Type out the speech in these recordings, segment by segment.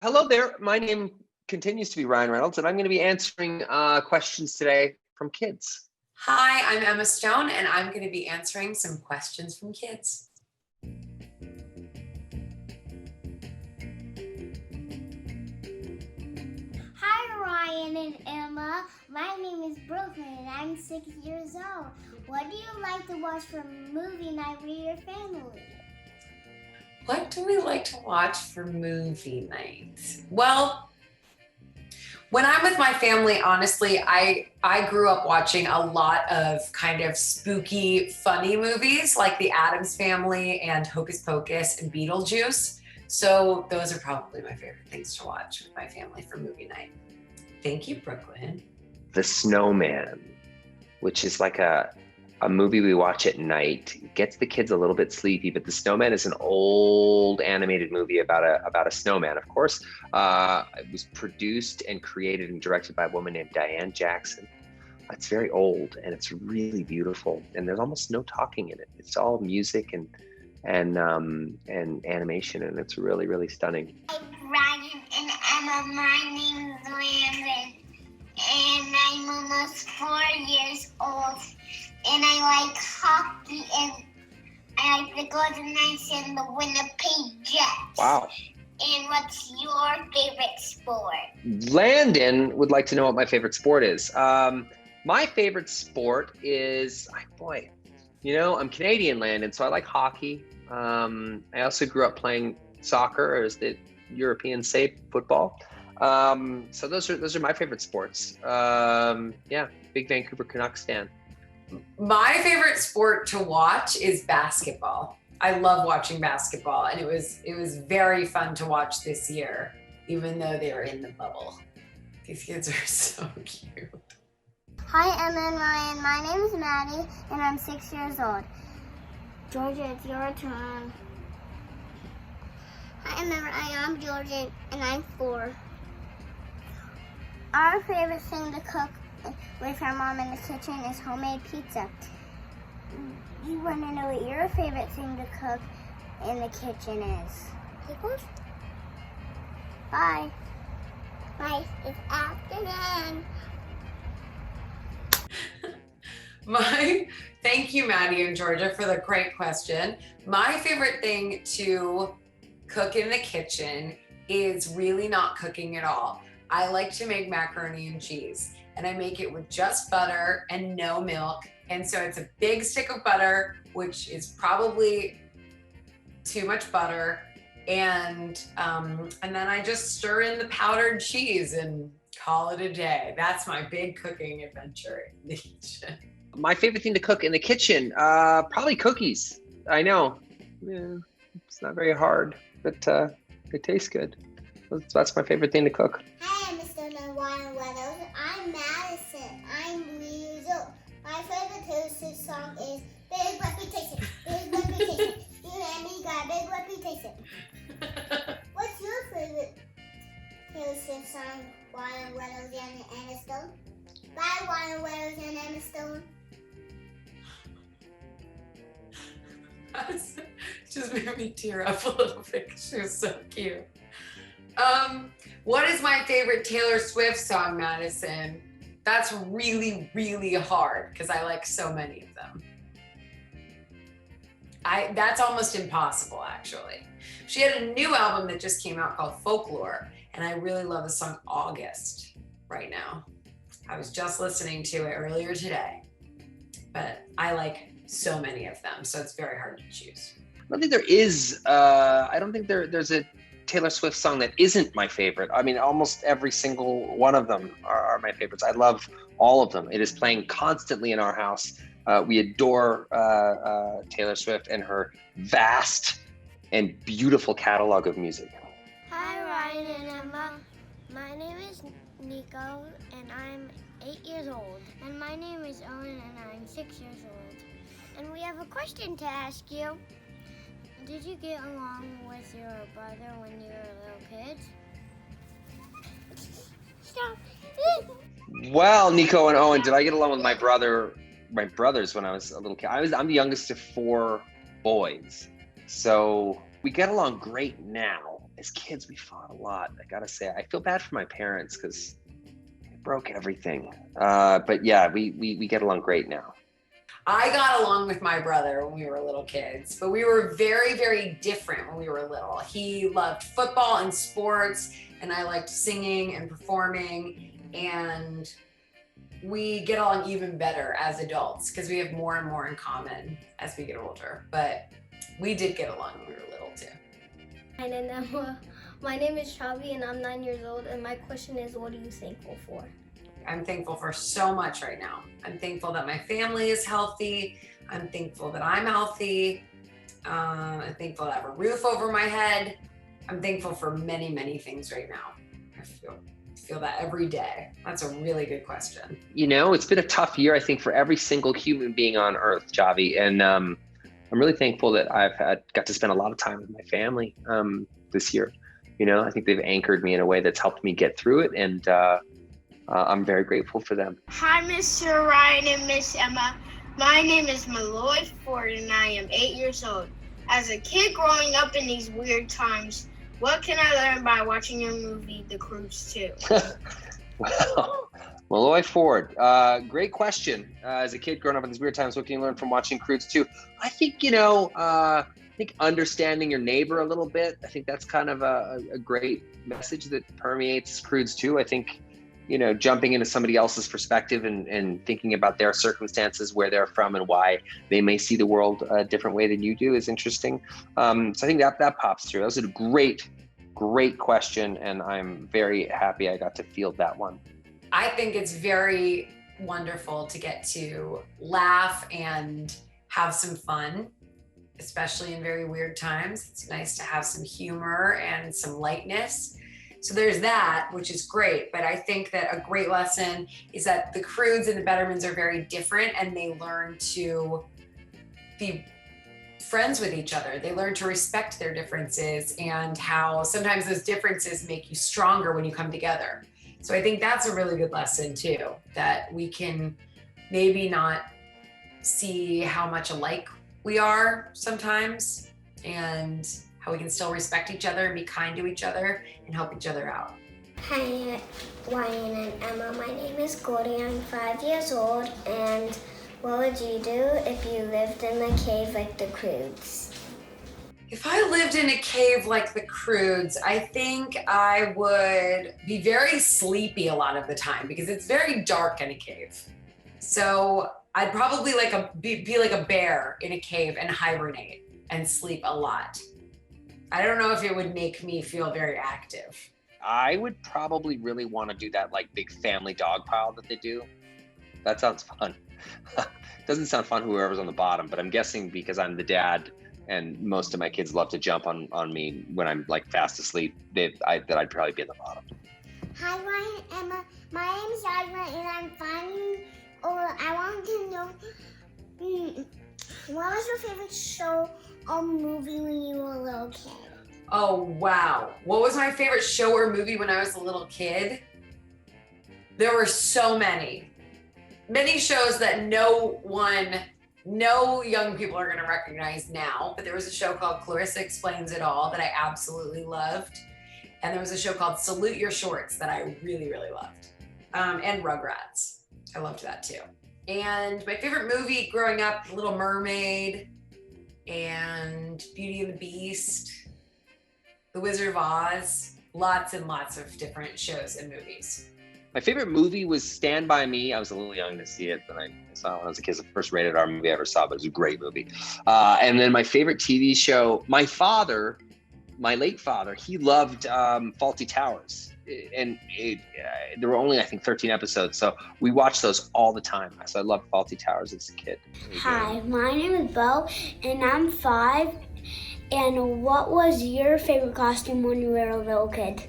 Hello there. My name continues to be Ryan Reynolds, and I'm going to be answering questions today from kids. Hi, I'm Emma Stone, and I'm going to be answering some questions from kids. Hi, Ryan and Emma. My name is Brooklyn, and I'm 6 years old. What do you like to watch for movie night with your family? What do we like to watch for movie night? Well, when I'm with my family, honestly, I grew up watching a lot of kind of spooky, funny movies like The Addams Family and Hocus Pocus and Beetlejuice. So those are probably my favorite things to watch with my family for movie night. Thank you, Brooklyn. The Snowman, which is like a movie we watch at night. It gets the kids a little bit sleepy, but The Snowman is an old animated movie about a snowman. Of course, it was produced and created and directed by a woman named Diane Jackson. It's very old and it's really beautiful, and there's almost no talking in it. It's all music and animation, and it's really, really stunning. Hi, Ryan and Emma. My name is Landon, and I'm almost 4 years old. And I like hockey, and I like the Golden Knights and the Winnipeg Jets. Wow. And what's your favorite sport? Landon would like to know what my favorite sport is. My favorite sport is, I'm Canadian, Landon, so I like hockey. I also grew up playing soccer, or as the Europeans say, football. So those are my favorite sports. Big Vancouver Canucks fan. My favorite sport to watch is basketball. I love watching basketball, and it was very fun to watch this year, even though they were in the bubble. These kids are so cute. Hi, Emma and Ryan. My name is Maddie, and I'm 6 years old. Georgia, it's your turn. Hi, Emma. I'm Georgia, and I'm 4. Our favorite thing to cook with our mom in the kitchen is homemade pizza. You want to know what your favorite thing to cook in the kitchen is? Pickles? Bye. Bye. It's afternoon. Thank you, Maddie and Georgia, for the great question. My favorite thing to cook in the kitchen is really not cooking at all. I like to make macaroni and cheese, and I make it with just butter and no milk. And so it's a big stick of butter, which is probably too much butter. And then I just stir in the powdered cheese and call it a day. That's my big cooking adventure in the kitchen. My favorite thing to cook in the kitchen, probably cookies. I know, it's not very hard, but they taste good. That's my favorite thing to cook. Hi, I'm Mr. Wild Weather. I'm Madison. I'm 3 years old. My favorite Taylor Swift song is Big Reputation. Big Reputation. You and me got a big reputation. What's your favorite Taylor Swift song? Wild Weather and Emma Stone. Bye, Wild Weather and Emma Stone. Just made me tear up a little bit because she was so cute. What is my favorite Taylor Swift song, Madison? That's really, really hard because I like so many of them. That's almost impossible, actually. She had a new album that just came out called Folklore, and I really love the song August right now. I was just listening to it earlier today, but I like so many of them, so it's very hard to choose. I don't think there is, there's a Taylor Swift song that isn't my favorite. I mean, almost every single one of them are my favorites. I love all of them. It is playing constantly in our house. We adore Taylor Swift and her vast and beautiful catalog of music. Hi, Ryan and Emma. My name is Nico, and I'm 8 years old. And my name is Owen, and I'm 6 years old. And we have a question to ask you. Did you get along with your brother when you were little kids? Stop. Well, Nico and Owen, did I get along with my brothers when I was a little kid? I'm the youngest of 4 boys. So we get along great now. as kids, we fought a lot. I gotta say, I feel bad for my parents because they broke everything. But yeah, we get along great now. I got along with my brother when we were little kids, but we were very, very different when we were little. He loved football and sports, and I liked singing and performing, and we get along even better as adults because we have more and more in common as we get older. But we did get along when we were little too. My name is Chavi, and I'm 9 years old, and my question is, what are you thankful for? I'm thankful for so much right now. I'm thankful that my family is healthy. I'm thankful that I'm healthy. I'm thankful to have a roof over my head. I'm thankful for many, many things right now. I feel that every day. That's a really good question. You know, it's been a tough year, I think, for every single human being on earth, Javi. And I'm really thankful that I've got to spend a lot of time with my family this year. You know, I think they've anchored me in a way that's helped me get through it. And I'm very grateful for them. Hi, Mr. Ryan and Miss Emma. My name is Malloy Ford, and I am 8 years old. As a kid growing up in these weird times, what can I learn by watching your movie, The Croods 2? Well, Malloy Ford, great question. As a kid growing up in these weird times, what can you learn from watching Croods 2? I think, I think understanding your neighbor a little bit. I think that's kind of a great message that permeates Croods 2. I think, jumping into somebody else's perspective and thinking about their circumstances, where they're from and why they may see the world a different way than you do is interesting. So I think that pops through. That was a great question. And I'm very happy I got to field that one. I think it's very wonderful to get to laugh and have some fun, especially in very weird times. It's nice to have some humor and some lightness. So there's that, which is great. But I think that a great lesson is that the Croods and the Bettermans are very different, and they learn to be friends with each other. They learn to respect their differences and how sometimes those differences make you stronger when you come together. So I think that's a really good lesson too, that we can maybe not see how much alike we are sometimes, and how we can still respect each other and be kind to each other and help each other out. Hi, Ryan and Emma. My name is Gordy. I'm 5 years old. And what would you do if you lived in a cave like the Croods? If I lived in a cave like the Croods, I think I would be very sleepy a lot of the time because it's very dark in a cave. So I'd probably be like a bear in a cave and hibernate and sleep a lot. I don't know if it would make me feel very active. I would probably really want to do that big family dog pile that they do. That sounds fun. Doesn't sound fun whoever's on the bottom, but I'm guessing because I'm the dad and most of my kids love to jump on me when I'm fast asleep, that I'd probably be in the bottom. Hi, Ryan, Emma. My name is Yasmin, and I'm 5 years old. I want to know, what was your favorite show or movie when you were a little kid? Oh, wow. What was my favorite show or movie when I was a little kid? There were so many. Many shows that no young people are going to recognize now, but there was a show called Clarissa Explains It All that I absolutely loved. And there was a show called Salute Your Shorts that I really, really loved. And Rugrats. I loved that too. And my favorite movie growing up, Little Mermaid and Beauty and the Beast, The Wizard of Oz, lots and lots of different shows and movies. My favorite movie was Stand By Me. I was a little young to see it, but I saw it when I was a kid. It's the first rated R movie I ever saw, but it was a great movie. And then my favorite TV show, my late father, he loved Fawlty Towers. And there were only, I think, 13 episodes. So we watched those all the time. So I loved Fawlty Towers as a kid. Hi, my name is Bo, and I'm 5. And what was your favorite costume when you were a little kid?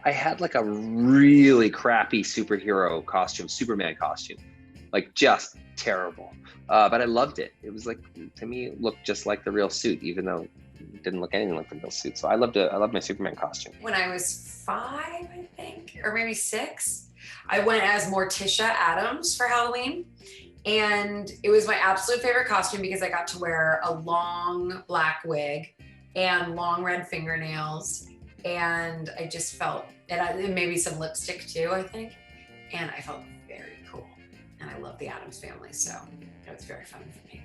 I had a really crappy superhero costume, Superman costume, just terrible. But I loved it. It was to me, it looked just like the real suit, even though it didn't look anything like the real suit. So I loved my Superman costume. When I was 5, I think, or maybe 6, I went as Morticia Addams for Halloween. And it was my absolute favorite costume because I got to wear a long black wig and long red fingernails And I just felt, and maybe some lipstick too, I think. And I felt very cool. And I love the Addams Family, so it was very fun for me.